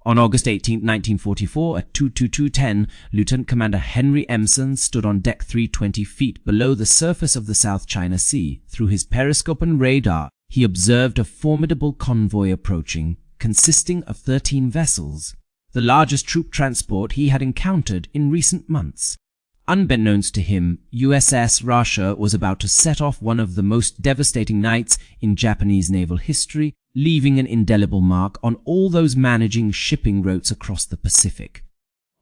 On August 18, 1944, at 222:10, Lieutenant Commander Henry Emson stood on deck 320 feet below the surface of the South China Sea. Through his periscope and radar, he observed a formidable convoy approaching, consisting of 13 vessels, the largest troop transport he had encountered in recent months. Unbeknownst to him, USS Russia was about to set off one of the most devastating nights in Japanese naval history, leaving an indelible mark on all those managing shipping routes across the Pacific.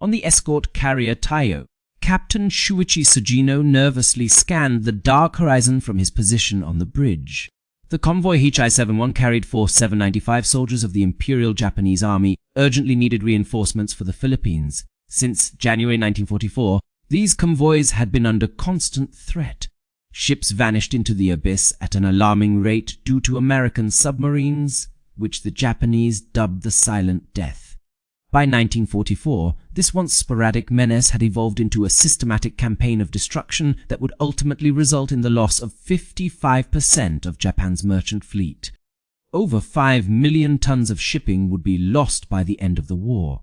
On the escort carrier Taiyo, Captain Shuichi Sugino nervously scanned the dark horizon from his position on the bridge. The convoy Hichai-71 carried 4 795 soldiers of the Imperial Japanese Army, urgently needed reinforcements for the Philippines. Since January 1944, these convoys had been under constant threat. Ships vanished into the abyss at an alarming rate due to American submarines, which the Japanese dubbed the Silent Death. By 1944, this once sporadic menace had evolved into a systematic campaign of destruction that would ultimately result in the loss of 55% of Japan's merchant fleet. Over 5 million tons of shipping would be lost by the end of the war.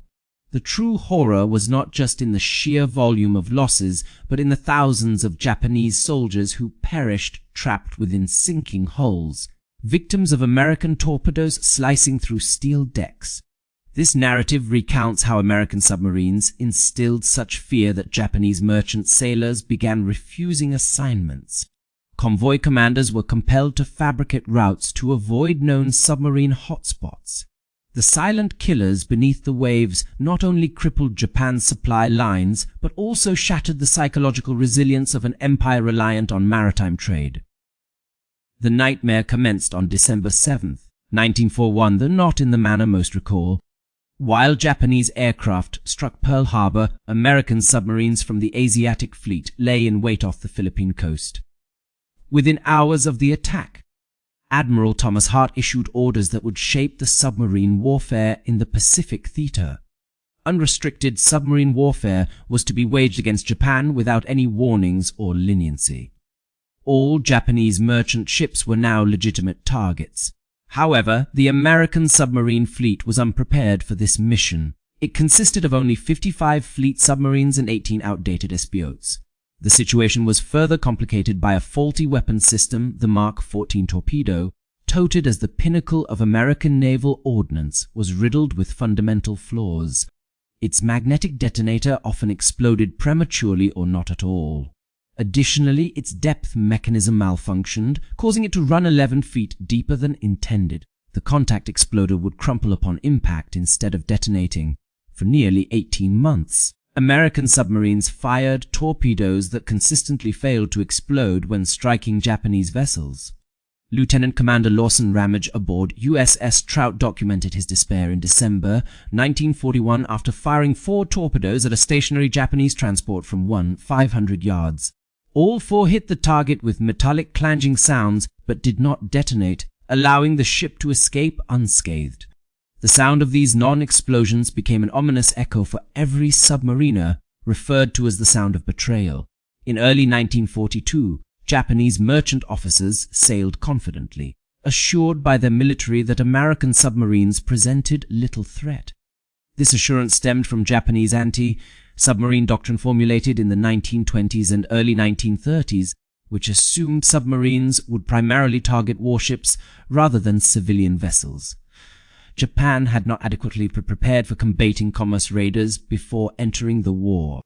The true horror was not just in the sheer volume of losses, but in the thousands of Japanese soldiers who perished trapped within sinking hulls, victims of American torpedoes slicing through steel decks. This narrative recounts how American submarines instilled such fear that Japanese merchant sailors began refusing assignments. Convoy commanders were compelled to fabricate routes to avoid known submarine hotspots. The silent killers beneath the waves not only crippled Japan's supply lines, but also shattered the psychological resilience of an empire reliant on maritime trade. The nightmare commenced on December 7, 1941, though not in the manner most recall. While Japanese aircraft struck Pearl Harbor, American submarines from the Asiatic Fleet lay in wait off the Philippine coast. Within hours of the attack, Admiral Thomas Hart issued orders that would shape the submarine warfare in the Pacific theater. Unrestricted submarine warfare was to be waged against Japan without any warnings or leniency. All Japanese merchant ships were now legitimate targets. However, the American submarine fleet was unprepared for this mission. It consisted of only 55 fleet submarines and 18 outdated S-boats. The situation was further complicated by a faulty weapons system, the Mark 14 torpedo, touted as the pinnacle of American naval ordnance, was riddled with fundamental flaws. Its magnetic detonator often exploded prematurely or not at all. Additionally, its depth mechanism malfunctioned, causing it to run 11 feet deeper than intended. The contact exploder would crumple upon impact instead of detonating. For nearly 18 months, American submarines fired torpedoes that consistently failed to explode when striking Japanese vessels. Lieutenant Commander Lawson Ramage aboard USS Trout documented his despair in December 1941 after firing 4 torpedoes at a stationary Japanese transport from 500 yards. All 4 hit the target with metallic clanging sounds but did not detonate, allowing the ship to escape unscathed. The sound of these non-explosions became an ominous echo for every submariner, referred to as the sound of betrayal. In early 1942, Japanese merchant officers sailed confidently, assured by their military that American submarines presented little threat. This assurance stemmed from Japanese anti-submarine doctrine formulated in the 1920s and early 1930s, which assumed submarines would primarily target warships rather than civilian vessels. Japan had not adequately prepared for combating commerce raiders before entering the war.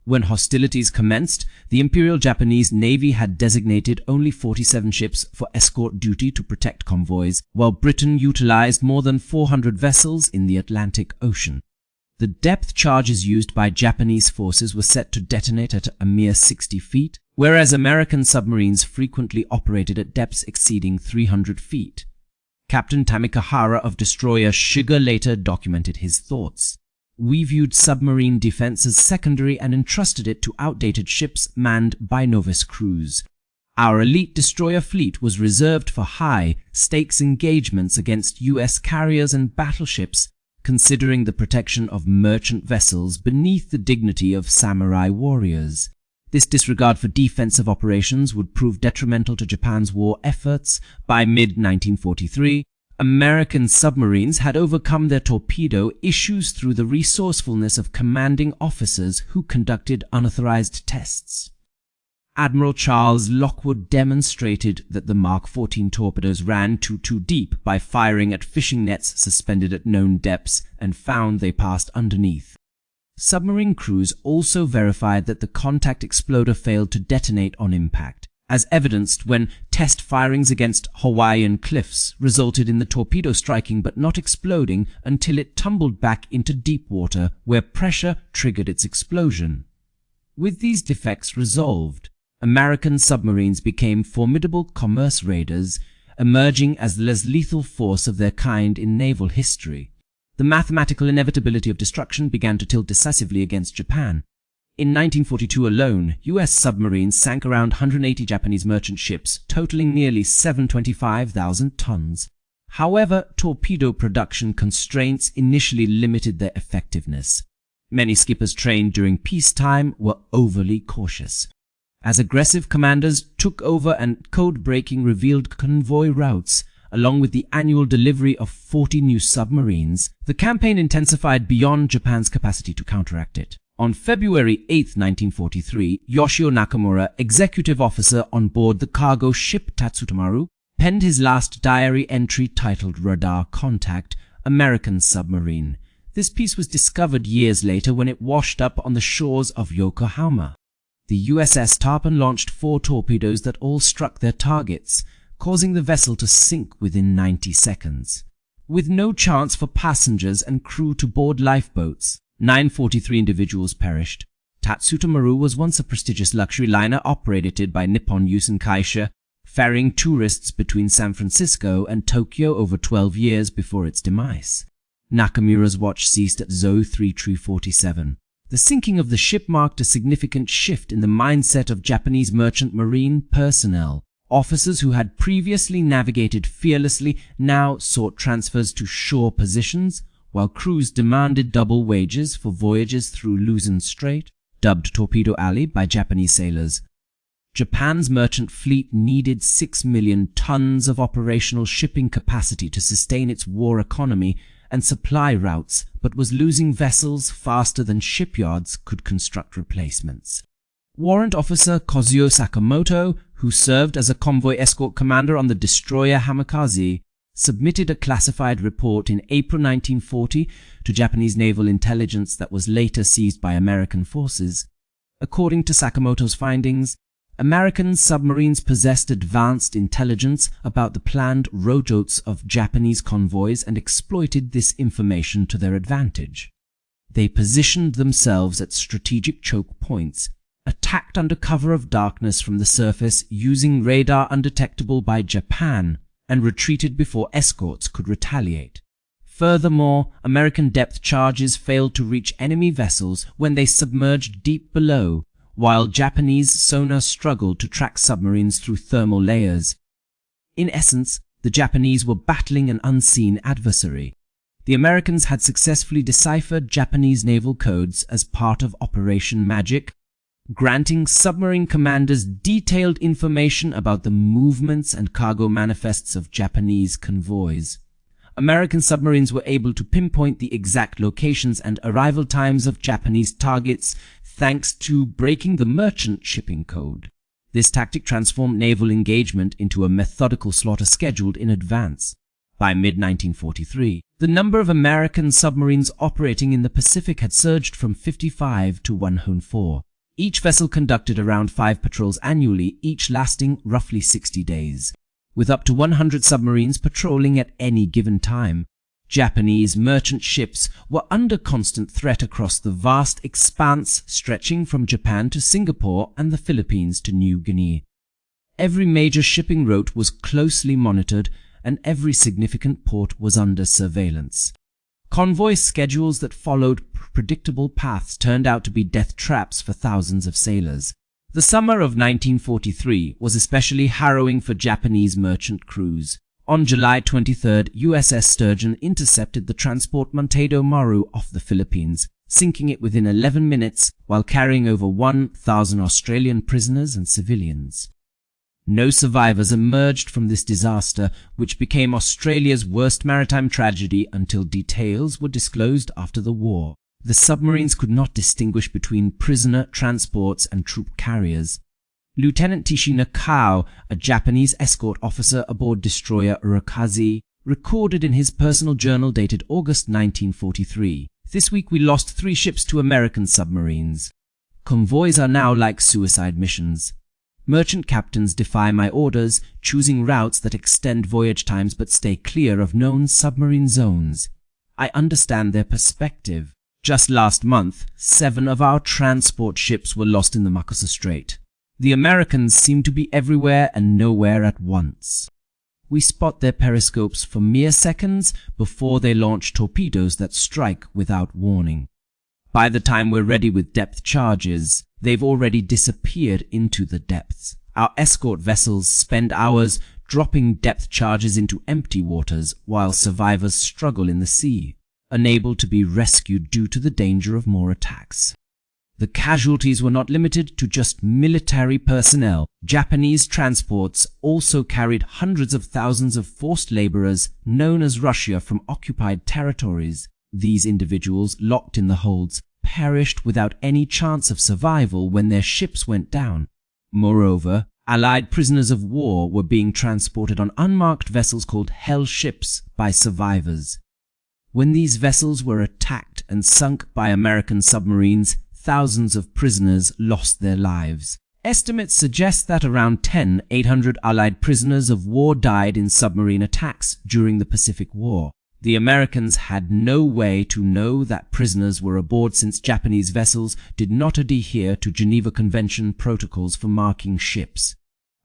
When hostilities commenced, the Imperial Japanese Navy had designated only 47 ships for escort duty to protect convoys, while Britain utilized more than 400 vessels in the Atlantic Ocean. The depth charges used by Japanese forces were set to detonate at a mere 60 feet, whereas American submarines frequently operated at depths exceeding 300 feet. Captain Tamikahara of destroyer Shiga later documented his thoughts. "We viewed submarine defense as secondary and entrusted it to outdated ships manned by novice crews. Our elite destroyer fleet was reserved for high-stakes engagements against U.S. carriers and battleships, considering the protection of merchant vessels beneath the dignity of samurai warriors. This disregard for defensive operations would prove detrimental to Japan's war efforts. By mid-1943, American submarines had overcome their torpedo issues through the resourcefulness of commanding officers who conducted unauthorized tests. Admiral Charles Lockwood demonstrated that the Mark 14 torpedoes ran too deep by firing at fishing nets suspended at known depths and found they passed underneath. Submarine crews also verified that the contact exploder failed to detonate on impact, as evidenced when test firings against Hawaiian cliffs resulted in the torpedo striking but not exploding until it tumbled back into deep water where pressure triggered its explosion. With these defects resolved, American submarines became formidable commerce raiders, emerging as the less lethal force of their kind in naval history. The mathematical inevitability of destruction began to tilt decisively against Japan. In 1942 alone, U.S. submarines sank around 180 Japanese merchant ships, totaling nearly 725,000 tons. However, torpedo production constraints initially limited their effectiveness. Many skippers trained during peacetime were overly cautious. As aggressive commanders took over and code-breaking revealed convoy routes, along with the annual delivery of 40 new submarines, the campaign intensified beyond Japan's capacity to counteract it. On February 8, 1943, Yoshio Nakamura, executive officer on board the cargo ship Tatsutamaru, penned his last diary entry titled Radar Contact, American Submarine. This piece was discovered years later when it washed up on the shores of Yokohama. The USS Tarpon launched 4 torpedoes that all struck their targets, causing the vessel to sink within 90 seconds. With no chance for passengers and crew to board lifeboats, 943 individuals perished. Tatsutamaru was once a prestigious luxury liner operated by Nippon Yusen Kaisha, ferrying tourists between San Francisco and Tokyo over 12 years before its demise. Nakamura's watch ceased at ZO 3347. The sinking of the ship marked a significant shift in the mindset of Japanese merchant marine personnel. Officers who had previously navigated fearlessly now sought transfers to shore positions, while crews demanded double wages for voyages through Luzon Strait, dubbed Torpedo Alley by Japanese sailors. Japan's merchant fleet needed 6 million tons of operational shipping capacity to sustain its war economy and supply routes, but was losing vessels faster than shipyards could construct replacements. Warrant Officer Kozuo Sakamoto, who served as a convoy escort commander on the destroyer Hamikaze, submitted a classified report in April 1940 to Japanese naval intelligence that was later seized by American forces. According to Sakamoto's findings, American submarines possessed advanced intelligence about the planned routes of Japanese convoys and exploited this information to their advantage. They positioned themselves at strategic choke points, attacked under cover of darkness from the surface using radar undetectable by Japan, and retreated before escorts could retaliate. Furthermore, American depth charges failed to reach enemy vessels when they submerged deep below, while Japanese sonar struggled to track submarines through thermal layers. In essence, the Japanese were battling an unseen adversary. The Americans had successfully deciphered Japanese naval codes as part of Operation Magic, granting submarine commanders detailed information about the movements and cargo manifests of Japanese convoys. American submarines were able to pinpoint the exact locations and arrival times of Japanese targets thanks to breaking the merchant shipping code. This tactic transformed naval engagement into a methodical slaughter scheduled in advance. By mid-1943, the number of American submarines operating in the Pacific had surged from 55 to 104. Each vessel conducted around 5 patrols annually, each lasting roughly 60 days. With up to 100 submarines patrolling at any given time, Japanese merchant ships were under constant threat across the vast expanse stretching from Japan to Singapore and the Philippines to New Guinea. Every major shipping route was closely monitored and every significant port was under surveillance. Convoy schedules that followed predictable paths turned out to be death traps for thousands of sailors. The summer of 1943 was especially harrowing for Japanese merchant crews. On July 23, USS Sturgeon intercepted the transport Montado Maru off the Philippines, sinking it within 11 minutes while carrying over 1,000 Australian prisoners and civilians. No survivors emerged from this disaster, which became Australia's worst maritime tragedy until details were disclosed after the war. The submarines could not distinguish between prisoner transports and troop carriers. Lieutenant Tishi Nakao, a Japanese escort officer aboard destroyer Urakazi, recorded in his personal journal dated August 1943, "This week we lost 3 ships to American submarines. Convoys are now like suicide missions. Merchant captains defy my orders, choosing routes that extend voyage times but stay clear of known submarine zones. I understand their perspective. Just last month, 7 of our transport ships were lost in the Makusa Strait. The Americans seem to be everywhere and nowhere at once. We spot their periscopes for mere seconds before they launch torpedoes that strike without warning. By the time we're ready with depth charges, they've already disappeared into the depths. Our escort vessels spend hours dropping depth charges into empty waters while survivors struggle in the sea, unable to be rescued due to the danger of more attacks. The casualties were not limited to just military personnel. Japanese transports also carried hundreds of thousands of forced laborers known as Russia from occupied territories. These individuals, locked in the holds, perished without any chance of survival when their ships went down. Moreover, Allied prisoners of war were being transported on unmarked vessels called Hell ships by survivors. When these vessels were attacked and sunk by American submarines, thousands of prisoners lost their lives. Estimates suggest that around 800 Allied prisoners of war died in submarine attacks during the Pacific War. The Americans had no way to know that prisoners were aboard since Japanese vessels did not adhere to Geneva Convention protocols for marking ships.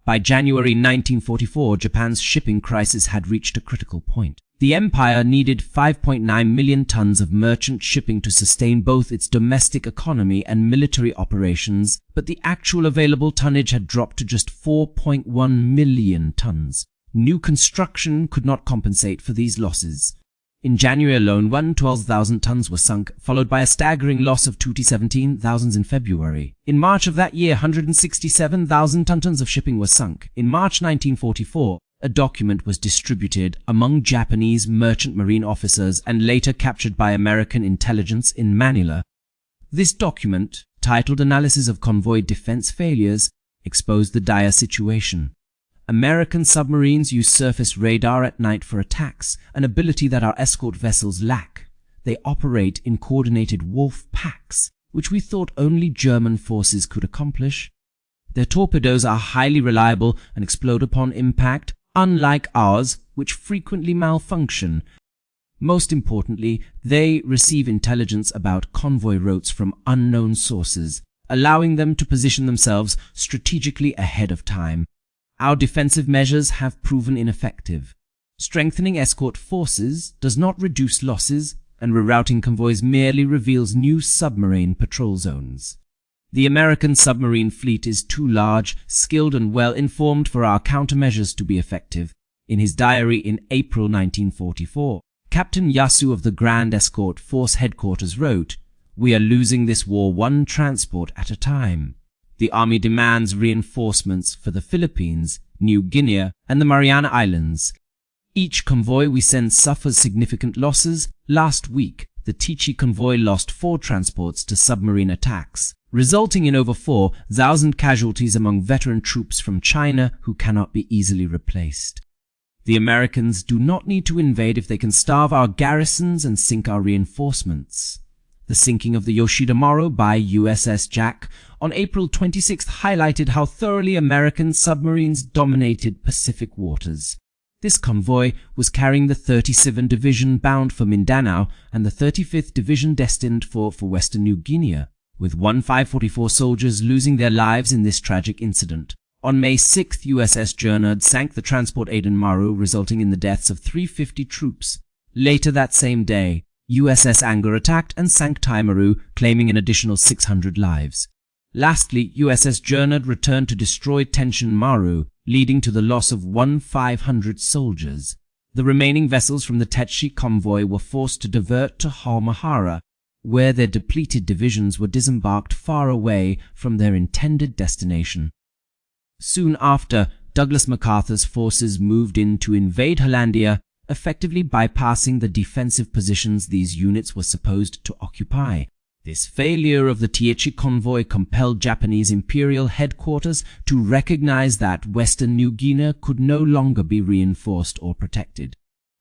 By January 1944, Japan's shipping crisis had reached a critical point. The empire needed 5.9 million tons of merchant shipping to sustain both its domestic economy and military operations, but the actual available tonnage had dropped to just 4.1 million tons. New construction could not compensate for these losses. In January alone, 112,000 tons were sunk, followed by a staggering loss of 17,000 in February. In March of that year, 167,000 tons of shipping were sunk. In March 1944, a document was distributed among Japanese merchant marine officers and later captured by American intelligence in Manila. This document, titled Analysis of Convoy Defense Failures, exposed the dire situation. American submarines use surface radar at night for attacks, an ability that our escort vessels lack. They operate in coordinated wolf packs, which we thought only German forces could accomplish. Their torpedoes are highly reliable and explode upon impact, unlike ours, which frequently malfunction. Most importantly, they receive intelligence about convoy routes from unknown sources, allowing them to position themselves strategically ahead of time. Our defensive measures have proven ineffective. Strengthening escort forces does not reduce losses, and rerouting convoys merely reveals new submarine patrol zones. The American submarine fleet is too large, skilled and well-informed for our countermeasures to be effective. In his diary in April 1944, Captain Yasu of the Grand Escort Force Headquarters wrote, "We are losing this war one transport at a time. The Army demands reinforcements for the Philippines, New Guinea, and the Mariana Islands. Each convoy we send suffers significant losses. Last week, the Tichy convoy lost 4 transports to submarine attacks, resulting in over 4,000 casualties among veteran troops from China who cannot be easily replaced. The Americans do not need to invade if they can starve our garrisons and sink our reinforcements." The sinking of the Yoshida Maru by USS Jack on April 26 highlighted how thoroughly American submarines dominated Pacific waters. This convoy was carrying the 37th Division bound for Mindanao and the 35th Division destined for Western New Guinea, with 1544 soldiers losing their lives in this tragic incident. On May 6, USS Gernard sank the transport Aden Maru, resulting in the deaths of 350 troops. Later that same day, USS Anger attacked and sank Taimaru, claiming an additional 600 lives. Lastly, USS Gernard returned to destroy Tenshin Maru, leading to the loss of 1,500 soldiers. The remaining vessels from the Tetchi convoy were forced to divert to Halmahara, where their depleted divisions were disembarked far away from their intended destination. Soon after, Douglas MacArthur's forces moved in to invade Hollandia, effectively bypassing the defensive positions these units were supposed to occupy. This failure of the Taichi convoy compelled Japanese Imperial headquarters to recognize that Western New Guinea could no longer be reinforced or protected.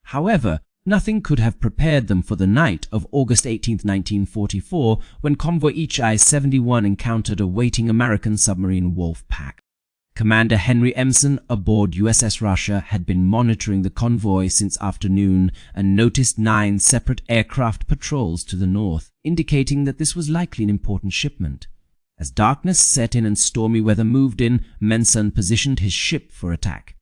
However, nothing could have prepared them for the night of August 18, 1944, when Convoy WWII-71 encountered a waiting American submarine wolf pack. Commander Henry Emson aboard USS Russia had been monitoring the convoy since afternoon and noticed 9 separate aircraft patrols to the north, indicating that this was likely an important shipment. As darkness set in and stormy weather moved in, Menson positioned his ship for attack.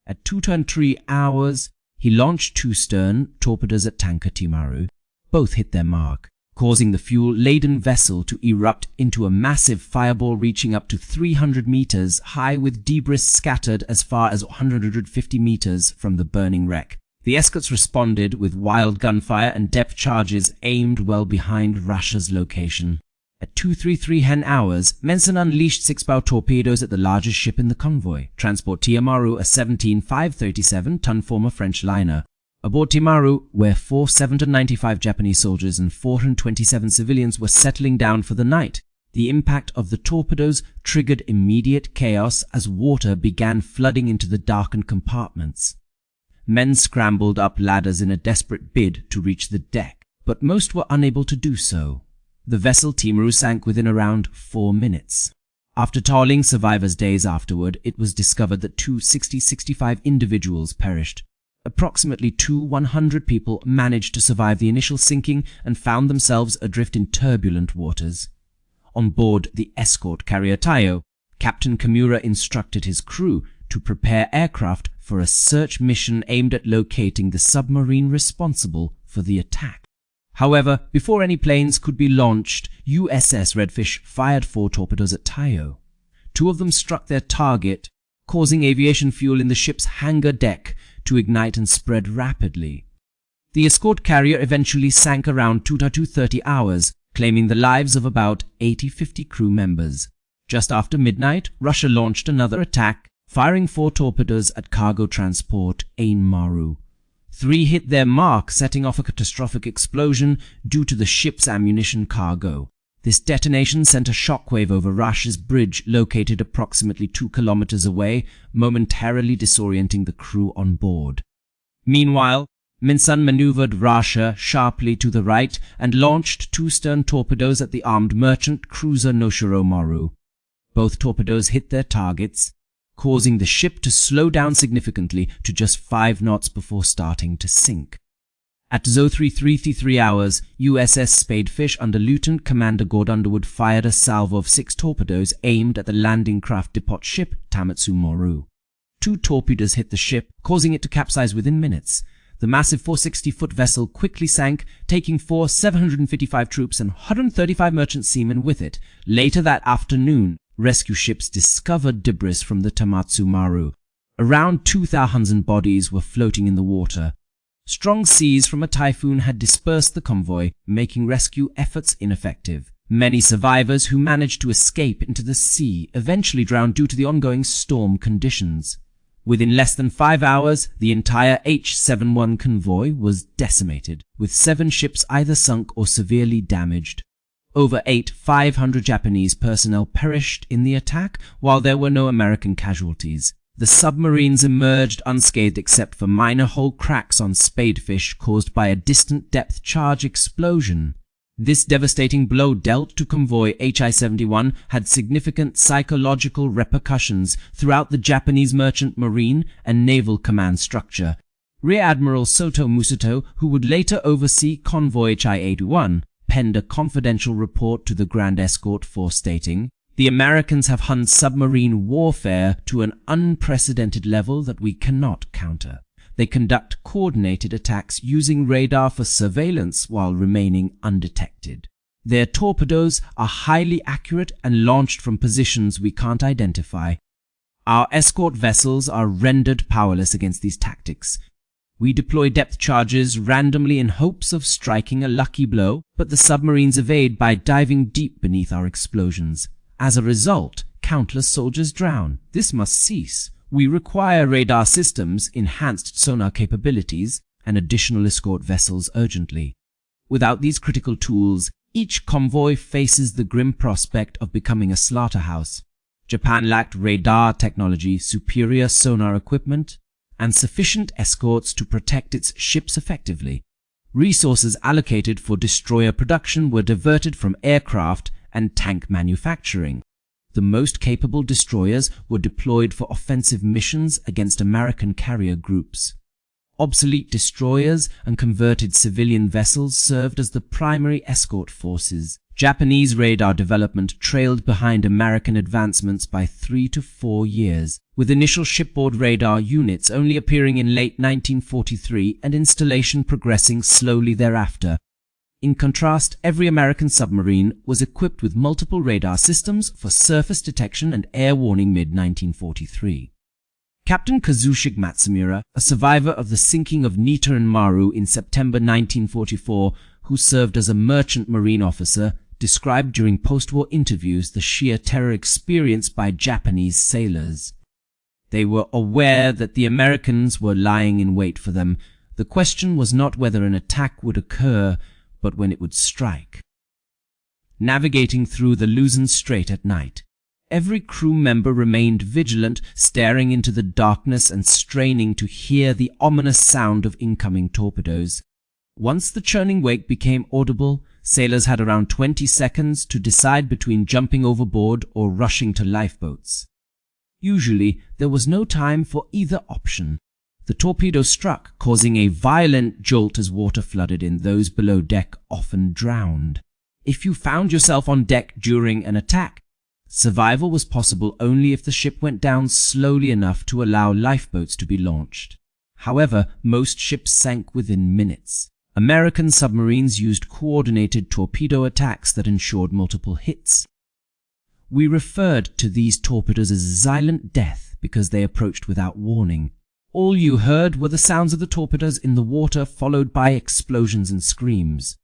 At 2:03 hours, he launched 2 stern torpedoes at tanker Timaru. Both hit their mark, causing the fuel-laden vessel to erupt into a massive fireball reaching up to 300 meters high, with debris scattered as far as 150 meters from the burning wreck. The escorts responded with wild gunfire and depth charges aimed well behind Russia's location. At 2:33 hours, Menson unleashed 6-bow torpedoes at the largest ship in the convoy, transport Timaru, a 17-537-ton former French liner. Aboard Timaru, where 495 Japanese soldiers and 427 civilians were settling down for the night, the impact of the torpedoes triggered immediate chaos as water began flooding into the darkened compartments. Men scrambled up ladders in a desperate bid to reach the deck, but most were unable to do so. The vessel Timaru sank within around 4 minutes. After tolling survivors days afterward, it was discovered that 265 individuals perished. Approximately 100 people managed to survive the initial sinking and found themselves adrift in turbulent waters. On board the escort carrier Taiyo, Captain Kimura instructed his crew to prepare aircraft for a search mission aimed at locating the submarine responsible for the attack. However, before any planes could be launched, USS Redfish fired 4 torpedoes at Taiyo. 2 of them struck their target, causing aviation fuel in the ship's hangar deck to ignite and spread rapidly. The escort carrier eventually sank around 2:30 hours, claiming the lives of about 50 crew members. Just after midnight, Russia launched another attack, firing 4 torpedoes at cargo transport Ain Maru. 3 hit their mark, setting off a catastrophic explosion due to the ship's ammunition cargo. This detonation sent a shockwave over Russia's bridge, located approximately 2 kilometers away, momentarily disorienting the crew on board. Meanwhile, Menson maneuvered Russia sharply to the right and launched 2 stern torpedoes at the armed merchant cruiser Noshiro Maru. Both torpedoes hit their targets, causing the ship to slow down significantly to just 5 knots before starting to sink. At 03:33 hours, USS Spadefish under Lieutenant Commander Gord Underwood fired a salvo of 6 torpedoes aimed at the landing craft depot ship Tamatsu Moru. 2 torpedoes hit the ship, causing it to capsize within minutes. The massive 460-foot vessel quickly sank, taking 4 755 troops and 135 merchant seamen with it. Later that afternoon, rescue ships discovered debris from the Tamatsu Maru. Around 2,000 bodies were floating in the water. Strong seas from a typhoon had dispersed the convoy, making rescue efforts ineffective. Many survivors who managed to escape into the sea eventually drowned due to the ongoing storm conditions. Within less than 5 hours, the entire H-71 convoy was decimated, with 7 ships either sunk or severely damaged. Over 500 Japanese personnel perished in the attack, while there were no American casualties. The submarines emerged unscathed except for minor hull cracks on Spadefish caused by a distant depth charge explosion. This devastating blow dealt to Convoy HI-71 had significant psychological repercussions throughout the Japanese merchant marine and naval command structure. Rear Admiral Soto Musato, who would later oversee Convoy HI-81, penned a confidential report to the Grand Escort Force stating, "The Americans have hunned submarine warfare to an unprecedented level that we cannot counter. They conduct coordinated attacks using radar for surveillance while remaining undetected. Their torpedoes are highly accurate and launched from positions we can't identify. Our escort vessels are rendered powerless against these tactics. We deploy depth charges randomly in hopes of striking a lucky blow, but the submarines evade by diving deep beneath our explosions. As a result, countless soldiers drown. This must cease. We require radar systems, enhanced sonar capabilities, and additional escort vessels urgently. Without these critical tools, each convoy faces the grim prospect of becoming a slaughterhouse. Japan lacked radar technology, superior sonar equipment, and sufficient escorts to protect its ships effectively. Resources allocated for destroyer production were diverted from aircraft and tank manufacturing. The most capable destroyers were deployed for offensive missions against American carrier groups. Obsolete destroyers and converted civilian vessels served as the primary escort forces. Japanese radar development trailed behind American advancements by 3 to 4 years, with initial shipboard radar units only appearing in late 1943 and installation progressing slowly thereafter. In contrast, every American submarine was equipped with multiple radar systems for surface detection and air warning mid-1943. Captain Kazushige Matsumura, a survivor of the sinking of Nita and Maru in September 1944, who served as a merchant marine officer, described during post-war interviews the sheer terror experienced by Japanese sailors. They were aware that the Americans were lying in wait for them. The question was not whether an attack would occur, but when it would strike. Navigating through the Luzon Strait at night, every crew member remained vigilant, staring into the darkness and straining to hear the ominous sound of incoming torpedoes. Once the churning wake became audible, sailors had around 20 seconds to decide between jumping overboard or rushing to lifeboats. Usually, there was no time for either option. The torpedo struck, causing a violent jolt as water flooded in. Those below deck often drowned. If you found yourself on deck during an attack, survival was possible only if the ship went down slowly enough to allow lifeboats to be launched. However, most ships sank within minutes. American submarines used coordinated torpedo attacks that ensured multiple hits. We referred to these torpedoes as silent death because they approached without warning. All you heard were the sounds of the torpedoes in the water, followed by explosions and screams.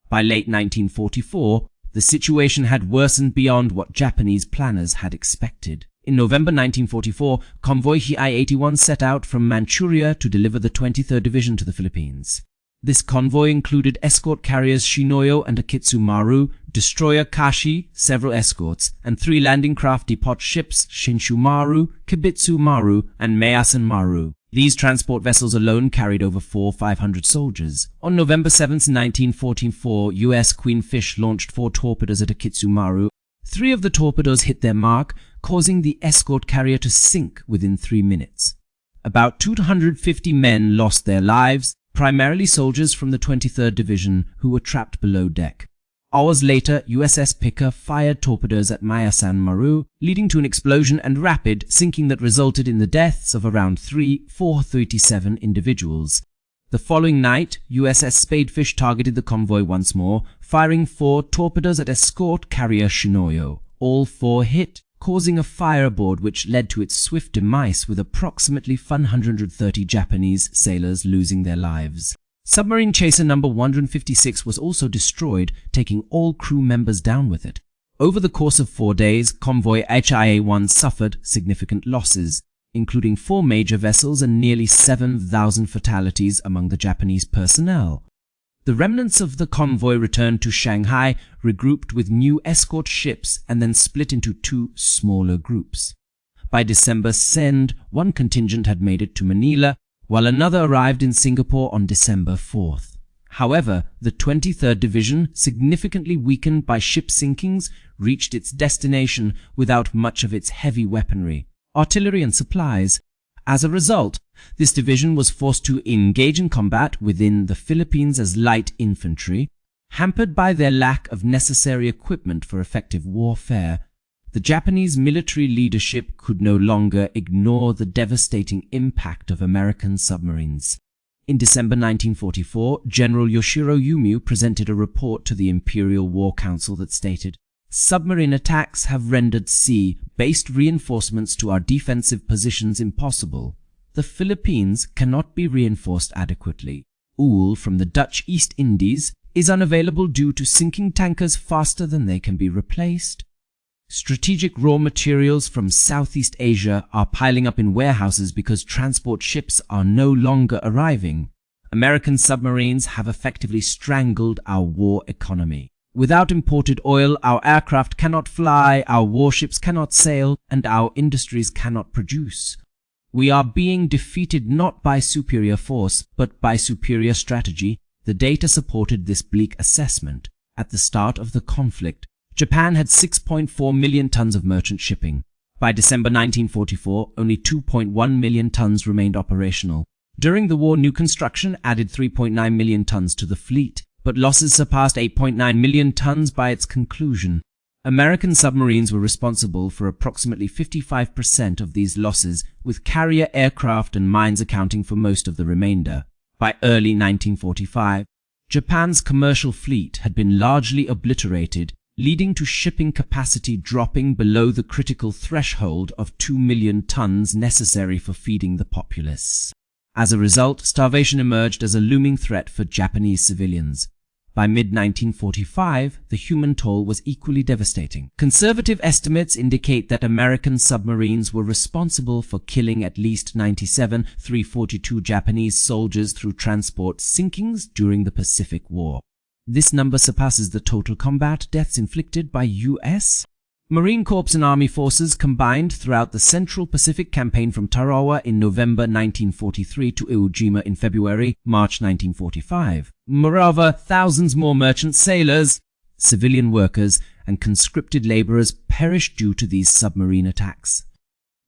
By late 1944, the situation had worsened beyond what Japanese planners had expected. In November 1944, Convoy WWII set out from Manchuria to deliver the 23rd Division to the Philippines. This convoy included escort carriers Shinoyo and Akitsu Maru, destroyer Kashi, several escorts, and 3 landing craft depot ships Shinshu Maru, Kibitsu Maru, and Meyasan Maru. These transport vessels alone carried over 400-500 soldiers. On November 7, 1944, U.S. Queenfish launched 4 torpedoes at Akitsu Maru. 3 of the torpedoes hit their mark, causing the escort carrier to sink within 3 minutes. About 250 men lost their lives, primarily soldiers from the 23rd Division who were trapped below deck. Hours later, USS Picker fired torpedoes at Meyasan Maru, leading to an explosion and rapid sinking that resulted in the deaths of around 437 individuals. The following night, USS Spadefish targeted the convoy once more, firing 4 torpedoes at escort carrier Shinoyo. All 4 hit, causing a fire aboard which led to its swift demise, with approximately 130 Japanese sailors losing their lives. Submarine chaser number 156 was also destroyed, taking all crew members down with it. Over the course of 4 days, Convoy WWII suffered significant losses, including 4 major vessels and nearly 7,000 fatalities among the Japanese personnel. The remnants of the convoy returned to Shanghai, regrouped with new escort ships, and then split into 2 smaller groups. By December's end, one contingent had made it to Manila, while another arrived in Singapore on December 4th. However, the 23rd Division, significantly weakened by ship sinkings, reached its destination without much of its heavy weaponry, artillery and supplies. As a result, this division was forced to engage in combat within the Philippines as light infantry, hampered by their lack of necessary equipment for effective warfare. The Japanese military leadership could no longer ignore the devastating impact of American submarines. In December 1944, General Yoshiro Yumio presented a report to the Imperial War Council that stated, "Submarine attacks have rendered sea-based reinforcements to our defensive positions impossible. The Philippines cannot be reinforced adequately. Oil from the Dutch East Indies is unavailable due to sinking tankers faster than they can be replaced. Strategic raw materials from Southeast Asia are piling up in warehouses because transport ships are no longer arriving. American submarines have effectively strangled our war economy. Without imported oil, our aircraft cannot fly, our warships cannot sail, and our industries cannot produce. We are being defeated not by superior force, but by superior strategy. The data supported this bleak assessment. At the start of the conflict, Japan had 6.4 million tons of merchant shipping. By December 1944, only 2.1 million tons remained operational. During the war, new construction added 3.9 million tons to the fleet, but losses surpassed 8.9 million tons by its conclusion. American submarines were responsible for approximately 55% of these losses, with carrier aircraft and mines accounting for most of the remainder. By early 1945, Japan's commercial fleet had been largely obliterated, leading to shipping capacity dropping below the critical threshold of 2 million tons necessary for feeding the populace. As a result, starvation emerged as a looming threat for Japanese civilians. By mid-1945, the human toll was equally devastating. Conservative estimates indicate that American submarines were responsible for killing at least 97,342 Japanese soldiers through transport sinkings during the Pacific War. This number surpasses the total combat deaths inflicted by U.S. Marine Corps and Army forces combined throughout the Central Pacific Campaign from Tarawa in November 1943 to Iwo Jima in February-March 1945. Moreover, thousands more merchant sailors, civilian workers, and conscripted laborers perished due to these submarine attacks.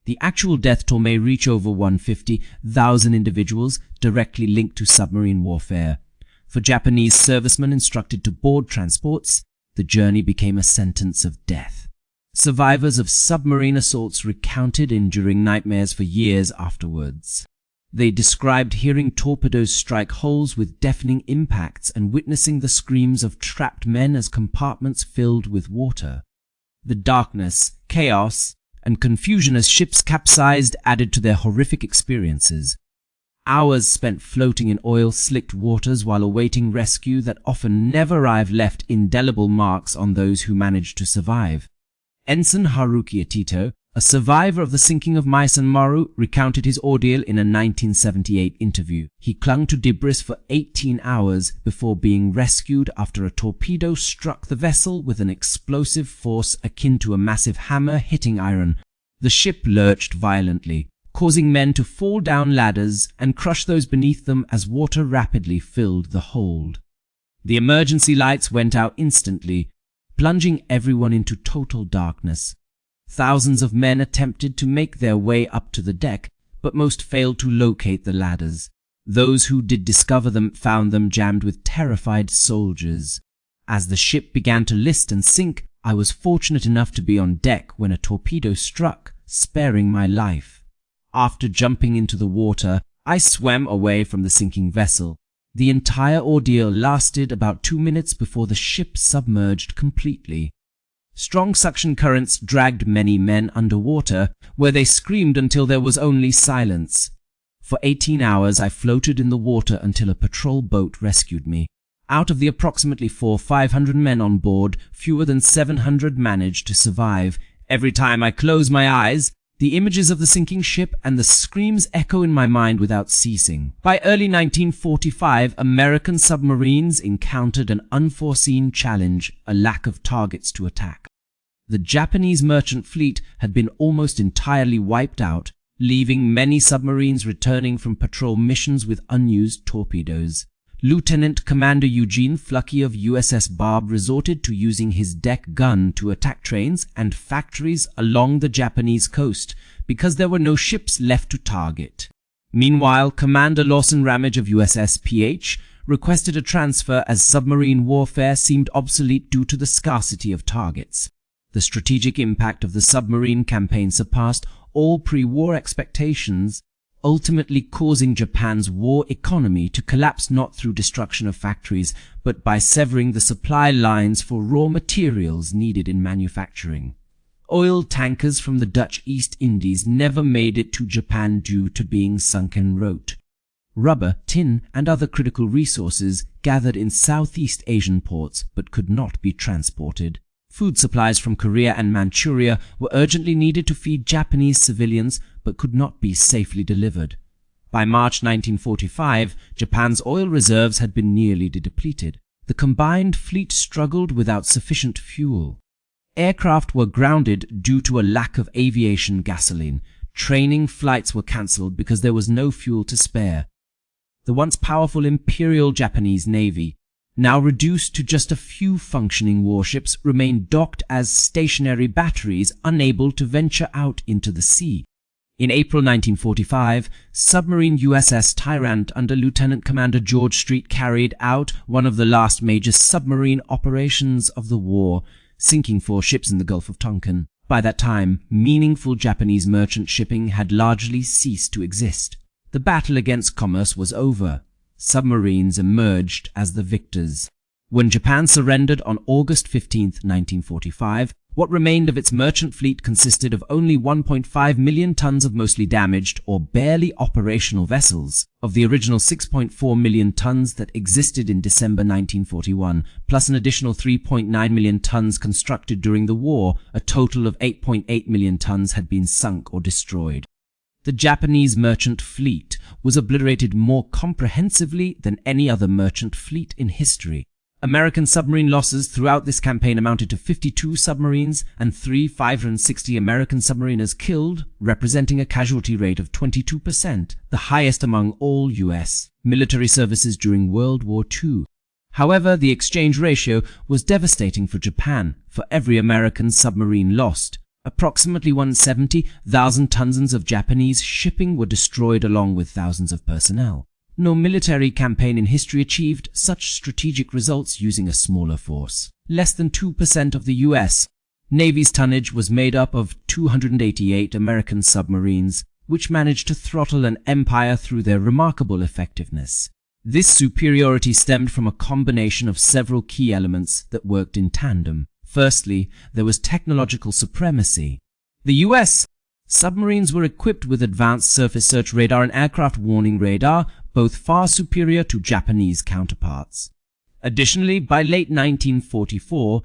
The actual death toll may reach over 150,000 individuals directly linked to submarine warfare. For Japanese servicemen instructed to board transports, the journey became a sentence of death. Survivors of submarine assaults recounted enduring nightmares for years afterwards. They described hearing torpedoes strike holes with deafening impacts and witnessing the screams of trapped men as compartments filled with water. The darkness, chaos, and confusion as ships capsized added to their horrific experiences. Hours spent floating in oil-slicked waters while awaiting rescue that often never arrived left indelible marks on those who managed to survive. Ensign Haruki Atito, a survivor of the sinking of Maisen Maru, recounted his ordeal in a 1978 interview. He clung to debris for 18 hours before being rescued after a torpedo struck the vessel with an explosive force akin to a massive hammer hitting iron. The ship lurched violently, causing men to fall down ladders and crush those beneath them as water rapidly filled the hold. The emergency lights went out instantly, plunging everyone into total darkness. Thousands of men attempted to make their way up to the deck, but most failed to locate the ladders. Those who did discover them found them jammed with terrified soldiers. As the ship began to list and sink, I was fortunate enough to be on deck when a torpedo struck, sparing my life. After jumping into the water, I swam away from the sinking vessel. The entire ordeal lasted about 2 minutes before the ship submerged completely. Strong suction currents dragged many men underwater, where they screamed until there was only silence. For 18 hours I floated in the water until a patrol boat rescued me. Out of the approximately 400-500 men on board, fewer than 700 managed to survive. Every time I close my eyes, the images of the sinking ship and the screams echo in my mind without ceasing. By early 1945, American submarines encountered an unforeseen challenge, a lack of targets to attack. The Japanese merchant fleet had been almost entirely wiped out, leaving many submarines returning from patrol missions with unused torpedoes. Lieutenant Commander Eugene Fluckey of USS Barb resorted to using his deck gun to attack trains and factories along the Japanese coast because there were no ships left to target. Meanwhile, Commander Lawson Ramage of USS PH requested a transfer as submarine warfare seemed obsolete due to the scarcity of targets. The strategic impact of the submarine campaign surpassed all pre-war expectations, ultimately causing Japan's war economy to collapse not through destruction of factories, but by severing the supply lines for raw materials needed in manufacturing. Oil tankers from the Dutch East Indies never made it to Japan due to being sunk en route. Rubber, tin, and other critical resources gathered in Southeast Asian ports but could not be transported. Food supplies from Korea and Manchuria were urgently needed to feed Japanese civilians but could not be safely delivered. By March 1945, Japan's oil reserves had been nearly depleted. The combined fleet struggled without sufficient fuel. Aircraft were grounded due to a lack of aviation gasoline. Training flights were cancelled because there was no fuel to spare. The once powerful Imperial Japanese Navy, now reduced to just a few functioning warships, remained docked as stationary batteries unable to venture out into the sea. In April 1945, submarine USS Tyrant under Lieutenant Commander George Street carried out one of the last major submarine operations of the war, sinking 4 ships in the Gulf of Tonkin. By that time, meaningful Japanese merchant shipping had largely ceased to exist. The battle against commerce was over. Submarines emerged as the victors. When Japan surrendered on August 15, 1945, what remained of its merchant fleet consisted of only 1.5 million tons of mostly damaged or barely operational vessels. Of the original 6.4 million tons that existed in December 1941, plus an additional 3.9 million tons constructed during the war, a total of 8.8 million tons had been sunk or destroyed. The Japanese merchant fleet was obliterated more comprehensively than any other merchant fleet in history. American submarine losses throughout this campaign amounted to 52 submarines and 560 American submariners killed, representing a casualty rate of 22%, the highest among all U.S. military services during World War II. However, the exchange ratio was devastating for Japan. For every American submarine lost, approximately 170,000 tons of Japanese shipping were destroyed along with thousands of personnel. No military campaign in history achieved such strategic results using a smaller force. Less than 2% of the U.S. Navy's tonnage was made up of 288 American submarines, which managed to throttle an empire through their remarkable effectiveness. This superiority stemmed from a combination of several key elements that worked in tandem. Firstly, there was technological supremacy. The U.S. submarines were equipped with advanced surface search radar and aircraft warning radar, both far superior to Japanese counterparts. Additionally, by late 1944,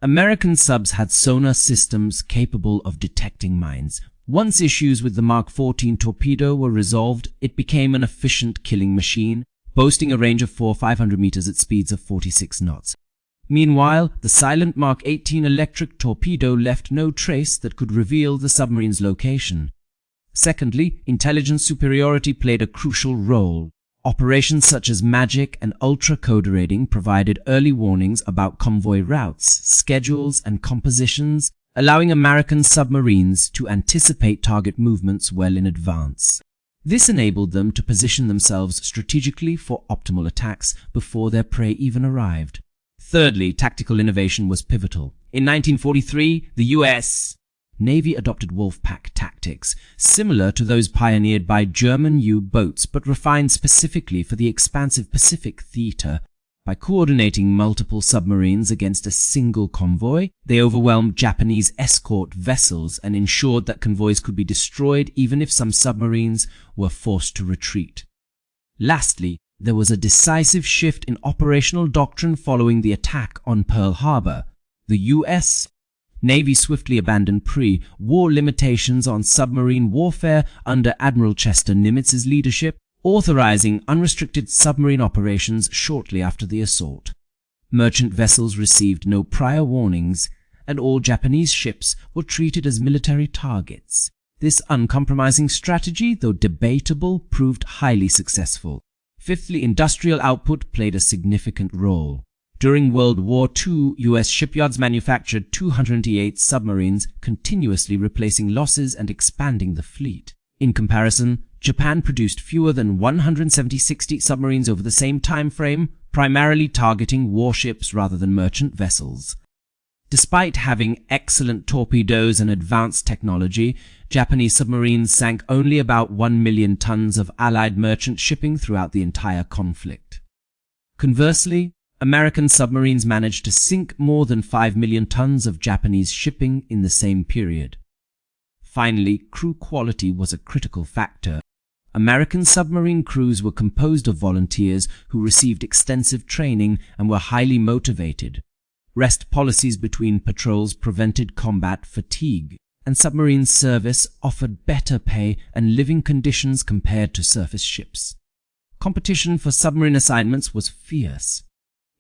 American subs had sonar systems capable of detecting mines. Once issues with the Mark 14 torpedo were resolved, it became an efficient killing machine, boasting a range of 400-500 meters at speeds of 46 knots. Meanwhile, the silent Mark 18 electric torpedo left no trace that could reveal the submarine's location. Secondly, intelligence superiority played a crucial role. Operations such as Magic and Ultra Code Raiding provided early warnings about convoy routes, schedules, and compositions, allowing American submarines to anticipate target movements well in advance. This enabled them to position themselves strategically for optimal attacks before their prey even arrived. Thirdly, tactical innovation was pivotal. In 1943, the U.S. Navy adopted Wolfpack tactics, similar to those pioneered by German U-boats but refined specifically for the expansive Pacific theater. By coordinating multiple submarines against a single convoy, they overwhelmed Japanese escort vessels and ensured that convoys could be destroyed even if some submarines were forced to retreat. Lastly, there was a decisive shift in operational doctrine following the attack on Pearl Harbor. The U.S. Navy swiftly abandoned pre-war limitations on submarine warfare under Admiral Chester Nimitz's leadership, authorizing unrestricted submarine operations shortly after the assault. Merchant vessels received no prior warnings, and all Japanese ships were treated as military targets. This uncompromising strategy, though debatable, proved highly successful. Fifthly, industrial output played a significant role. During World War II, U.S. shipyards manufactured 288 submarines, continuously replacing losses and expanding the fleet. In comparison, Japan produced fewer than 170 submarines over the same time frame, primarily targeting warships rather than merchant vessels. Despite having excellent torpedoes and advanced technology, Japanese submarines sank only about 1 million tons of Allied merchant shipping throughout the entire conflict. Conversely, American submarines managed to sink more than 5 million tons of Japanese shipping in the same period. Finally, crew quality was a critical factor. American submarine crews were composed of volunteers who received extensive training and were highly motivated. Rest policies between patrols prevented combat fatigue, and submarine service offered better pay and living conditions compared to surface ships. Competition for submarine assignments was fierce.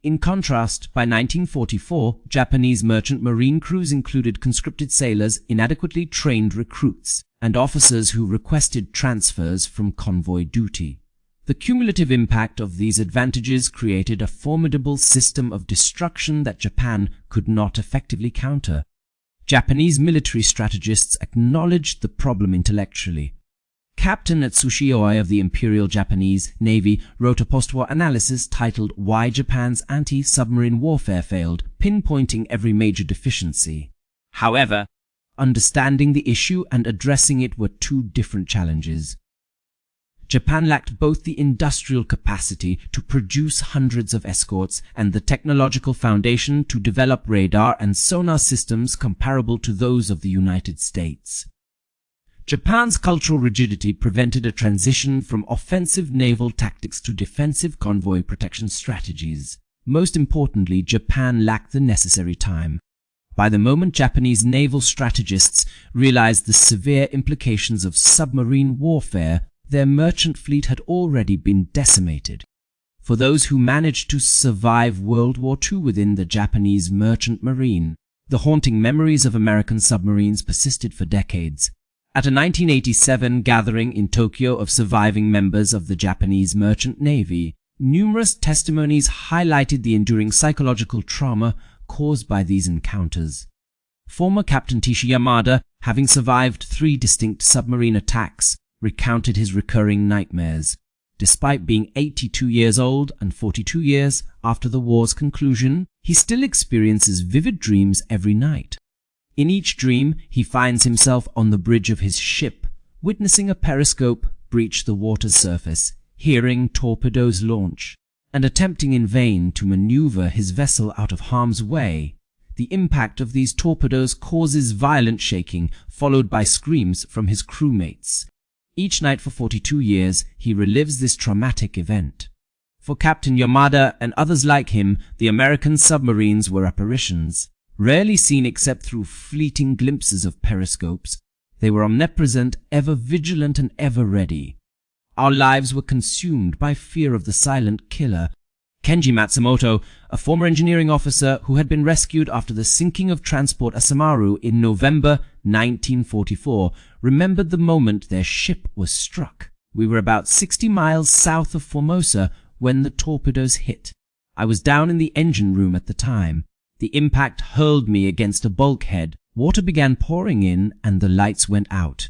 In contrast, by 1944, Japanese merchant marine crews included conscripted sailors, inadequately trained recruits, and officers who requested transfers from convoy duty. The cumulative impact of these advantages created a formidable system of destruction that Japan could not effectively counter. Japanese military strategists acknowledged the problem intellectually. Captain Tsuchioi of the Imperial Japanese Navy wrote a post-war analysis titled "Why Japan's Anti-Submarine Warfare Failed," pinpointing every major deficiency. However, understanding the issue and addressing it were two different challenges. Japan lacked both the industrial capacity to produce hundreds of escorts and the technological foundation to develop radar and sonar systems comparable to those of the United States. Japan's cultural rigidity prevented a transition from offensive naval tactics to defensive convoy protection strategies. Most importantly, Japan lacked the necessary time. By the moment Japanese naval strategists realized the severe implications of submarine warfare, their merchant fleet had already been decimated. For those who managed to survive World War II within the Japanese merchant marine, the haunting memories of American submarines persisted for decades. At a 1987 gathering in Tokyo of surviving members of the Japanese merchant navy, numerous testimonies highlighted the enduring psychological trauma caused by these encounters. Former Captain Tishi Yamada, having survived 3 distinct submarine attacks, recounted his recurring nightmares. Despite being 82 years old and 42 years after the war's conclusion, he still experiences vivid dreams every night. In each dream, he finds himself on the bridge of his ship, witnessing a periscope breach the water's surface, hearing torpedoes launch, and attempting in vain to maneuver his vessel out of harm's way. The impact of these torpedoes causes violent shaking, followed by screams from his crewmates. Each night for 42 years, he relives this traumatic event. For Captain Yamada and others like him, the American submarines were apparitions. Rarely seen except through fleeting glimpses of periscopes, they were omnipresent, ever vigilant and ever ready. Our lives were consumed by fear of the silent killer. Kenji Matsumoto, a former engineering officer who had been rescued after the sinking of transport Asamaru in November 1944, remembered the moment their ship was struck. We were about 60 miles south of Formosa when the torpedoes hit. I was down in the engine room at the time. The impact hurled me against a bulkhead, water began pouring in, and the lights went out.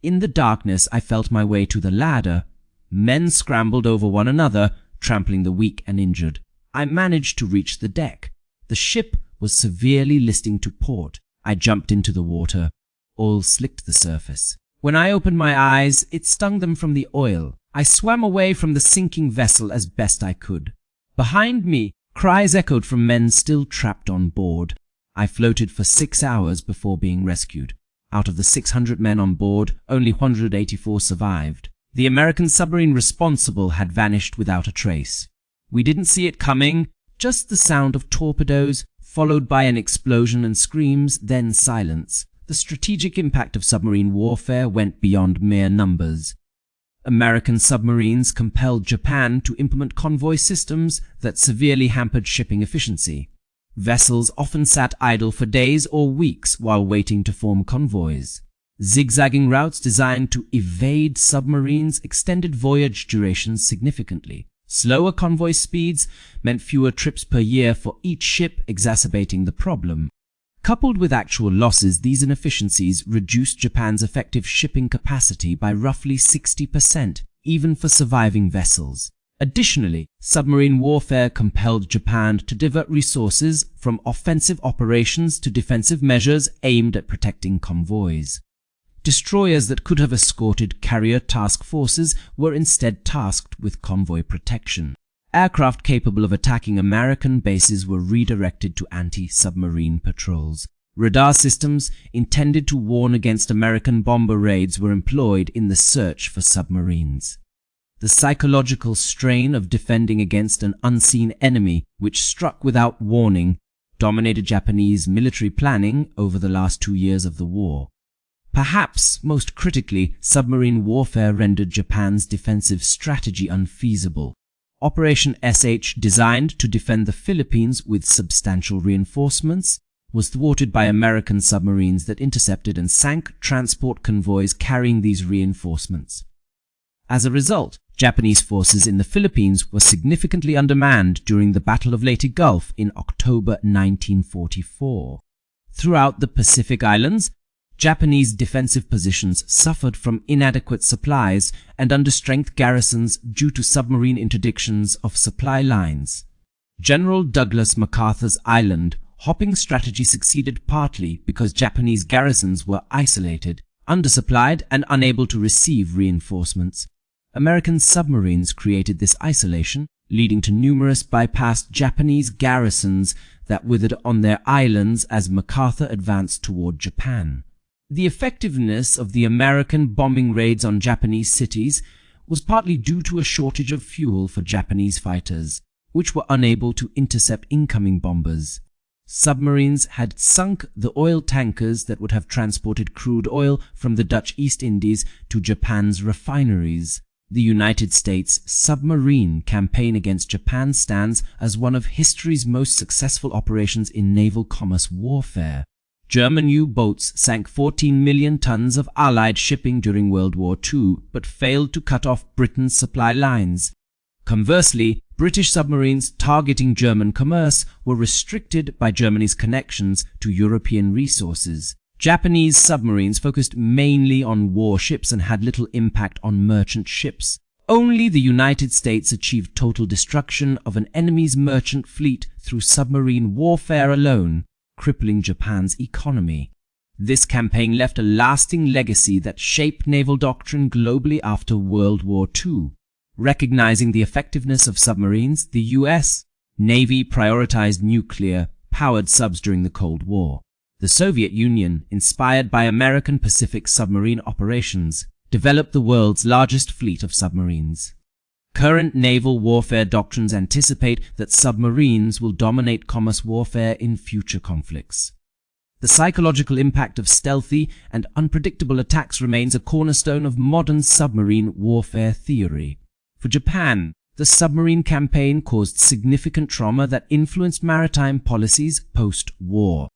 In the darkness, I felt my way to the ladder. Men scrambled over one another, trampling the weak and injured. I managed to reach the deck. The ship was severely listing to port. I jumped into the water. Oil slicked the surface. When I opened my eyes, it stung them from the oil. I swam away from the sinking vessel as best I could. Behind me, cries echoed from men still trapped on board. I floated for 6 hours before being rescued. Out of the 600 men on board, only 184 survived. The American submarine responsible had vanished without a trace. We didn't see it coming, just the sound of torpedoes, followed by an explosion and screams, then silence. The strategic impact of submarine warfare went beyond mere numbers. American submarines compelled Japan to implement convoy systems that severely hampered shipping efficiency. Vessels often sat idle for days or weeks while waiting to form convoys. Zigzagging routes designed to evade submarines extended voyage durations significantly. Slower convoy speeds meant fewer trips per year for each ship, exacerbating the problem. Coupled with actual losses, these inefficiencies reduced Japan's effective shipping capacity by roughly 60%, even for surviving vessels. Additionally, submarine warfare compelled Japan to divert resources from offensive operations to defensive measures aimed at protecting convoys. Destroyers that could have escorted carrier task forces were instead tasked with convoy protection. Aircraft capable of attacking American bases were redirected to anti-submarine patrols. Radar systems intended to warn against American bomber raids were employed in the search for submarines. The psychological strain of defending against an unseen enemy, which struck without warning, dominated Japanese military planning over the last 2 years of the war. Perhaps most critically, submarine warfare rendered Japan's defensive strategy unfeasible. Operation SH, designed to defend the Philippines with substantial reinforcements, was thwarted by American submarines that intercepted and sank transport convoys carrying these reinforcements. As a result, Japanese forces in the Philippines were significantly undermanned during the Battle of Leyte Gulf in October 1944. Throughout the Pacific Islands, Japanese defensive positions suffered from inadequate supplies and understrength garrisons due to submarine interdictions of supply lines. General Douglas MacArthur's island hopping strategy succeeded partly because Japanese garrisons were isolated, undersupplied, and unable to receive reinforcements. American submarines created this isolation, leading to numerous bypassed Japanese garrisons that withered on their islands as MacArthur advanced toward Japan. The effectiveness of the American bombing raids on Japanese cities was partly due to a shortage of fuel for Japanese fighters, which were unable to intercept incoming bombers. Submarines had sunk the oil tankers that would have transported crude oil from the Dutch East Indies to Japan's refineries. The United States submarine campaign against Japan stands as one of history's most successful operations in naval commerce warfare. German U-boats sank 14 million tons of Allied shipping during World War II, but failed to cut off Britain's supply lines. Conversely, British submarines targeting German commerce were restricted by Germany's connections to European resources. Japanese submarines focused mainly on warships and had little impact on merchant ships. Only the United States achieved total destruction of an enemy's merchant fleet through submarine warfare alone, crippling Japan's economy. This campaign left a lasting legacy that shaped naval doctrine globally after World War II. Recognizing the effectiveness of submarines, the U.S. Navy prioritized nuclear-powered subs during the Cold War. The Soviet Union, inspired by American Pacific submarine operations, developed the world's largest fleet of submarines. Current naval warfare doctrines anticipate that submarines will dominate commerce warfare in future conflicts. The psychological impact of stealthy and unpredictable attacks remains a cornerstone of modern submarine warfare theory. For Japan, the submarine campaign caused significant trauma that influenced maritime policies post-war.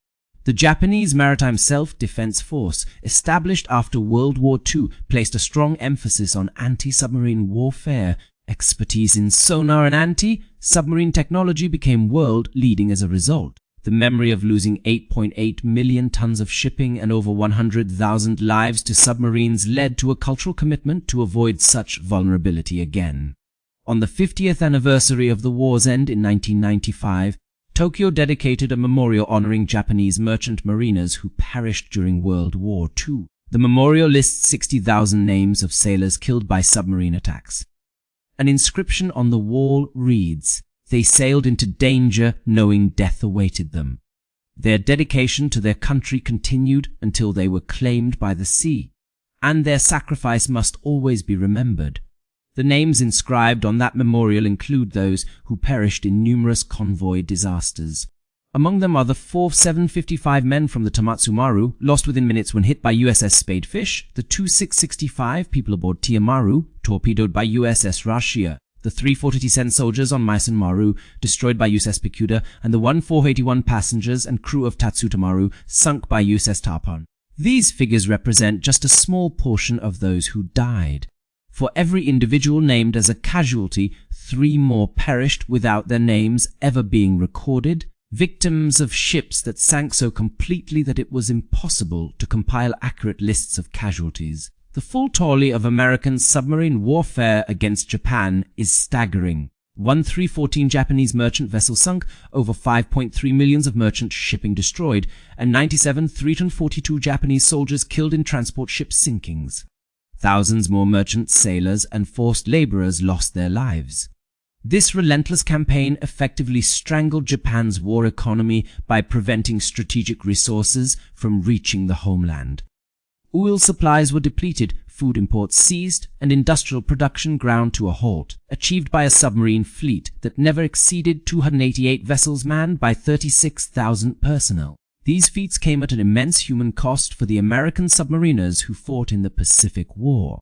The Japanese Maritime Self-Defense Force, established after World War II, placed a strong emphasis on anti-submarine warfare. Expertise in sonar and anti-submarine technology became world-leading as a result. The memory of losing 8.8 million tons of shipping and over 100,000 lives to submarines led to a cultural commitment to avoid such vulnerability again. On the 50th anniversary of the war's end in 1995, Tokyo dedicated a memorial honoring Japanese merchant mariners who perished during World War II. The memorial lists 60,000 names of sailors killed by submarine attacks. An inscription on the wall reads, "They sailed into danger knowing death awaited them." Their dedication to their country continued until they were claimed by the sea, and their sacrifice must always be remembered. The names inscribed on that memorial include those who perished in numerous convoy disasters. Among them are the 4 755 men from the Tomatsu Maru, lost within minutes when hit by USS Spadefish, the 2 665 people aboard Tiamaru, torpedoed by USS Russia, the 3 480 soldiers on Maisen Maru, destroyed by USS Pikuda, and the 1 481 passengers and crew of Tatsuta Maru, sunk by USS Tarpon. These figures represent just a small portion of those who died. For every individual named as a casualty, 3 more perished without their names ever being recorded, victims of ships that sank so completely that it was impossible to compile accurate lists of casualties. The full tally of American submarine warfare against Japan is staggering. 314 Japanese merchant vessels sunk, over 5.3 million of merchant shipping destroyed, and 97 342 Japanese soldiers killed in transport ship sinkings. Thousands more merchant sailors and forced laborers lost their lives. This relentless campaign effectively strangled Japan's war economy by preventing strategic resources from reaching the homeland. Oil supplies were depleted, food imports ceased, and industrial production ground to a halt, achieved by a submarine fleet that never exceeded 288 vessels manned by 36,000 personnel. These feats came at an immense human cost for the American submariners who fought in the Pacific War,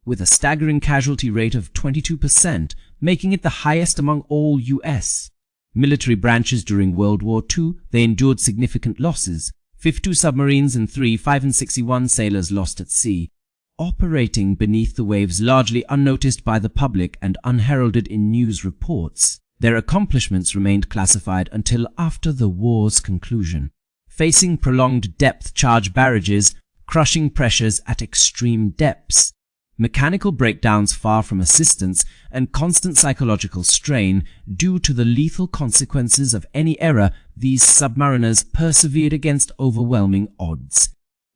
with a staggering casualty rate of 22%, making it the highest among all U.S. military branches during World War II. They endured significant losses. 52 submarines and 361 sailors lost at sea, operating beneath the waves largely unnoticed by the public and unheralded in news reports. Their accomplishments remained classified until after the war's conclusion. Facing prolonged depth charge barrages, crushing pressures at extreme depths, mechanical breakdowns far from assistance, and constant psychological strain due to the lethal consequences of any error, these submariners persevered against overwhelming odds.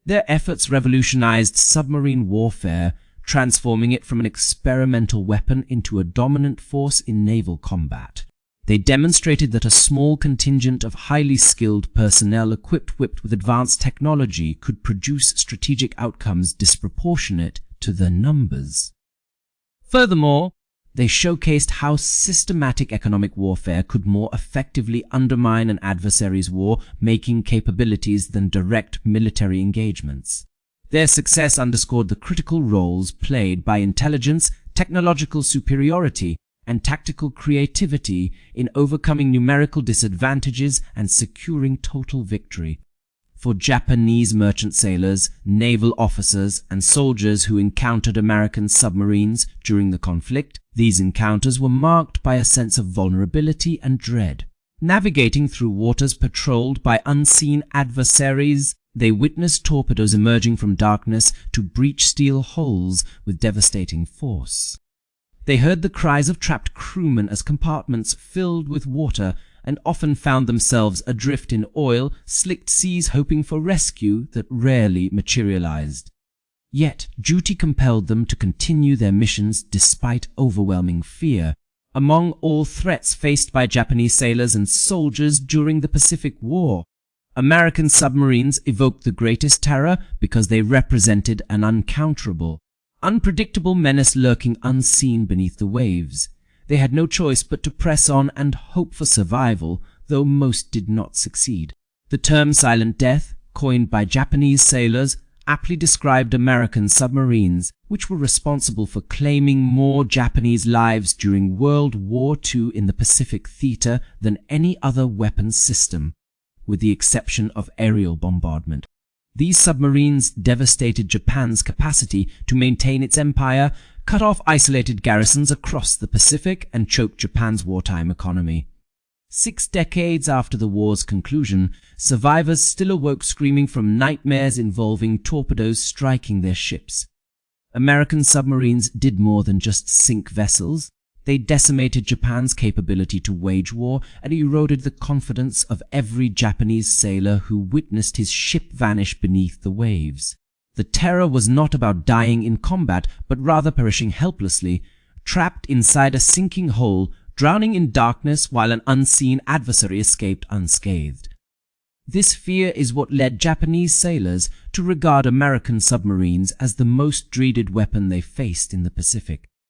Their efforts revolutionized submarine warfare, transforming it from an experimental weapon into a dominant force in naval combat. They demonstrated that a small contingent of highly skilled personnel equipped with advanced technology could produce strategic outcomes disproportionate to their numbers. Furthermore, they showcased how systematic economic warfare could more effectively undermine an adversary's war-making capabilities than direct military engagements. Their success underscored the critical roles played by intelligence, technological superiority, and tactical creativity in overcoming numerical disadvantages and securing total victory. For Japanese merchant sailors, naval officers, and soldiers who encountered American submarines during the conflict, these encounters were marked by a sense of vulnerability and dread. Navigating through waters patrolled by unseen adversaries, they witnessed torpedoes emerging from darkness to breach steel hulls with devastating force. They heard the cries of trapped crewmen as compartments filled with water, and often found themselves adrift in oil-slicked seas hoping for rescue that rarely materialized. Yet, duty compelled them to continue their missions despite overwhelming fear. Among all threats faced by Japanese sailors and soldiers during the Pacific War, American submarines evoked the greatest terror because they represented an uncounterable, unpredictable menace lurking unseen beneath the waves. They had no choice but to press on and hope for survival, though most did not succeed. The term silent death, coined by Japanese sailors, aptly described American submarines, which were responsible for claiming more Japanese lives during World War II in the Pacific theater than any other weapons system, with the exception of aerial bombardment. These submarines devastated Japan's capacity to maintain its empire, cut off isolated garrisons across the Pacific, and choked Japan's wartime economy. 6 decades after the war's conclusion, survivors still awoke screaming from nightmares involving torpedoes striking their ships. American submarines did more than just sink vessels. They decimated Japan's capability to wage war and eroded the confidence of every Japanese sailor who witnessed his ship vanish beneath the waves. The terror was not about dying in combat, but rather perishing helplessly, trapped inside a sinking hull, drowning in darkness while an unseen adversary escaped unscathed. This fear is what led Japanese sailors to regard American submarines as the most dreaded weapon they faced in the Pacific.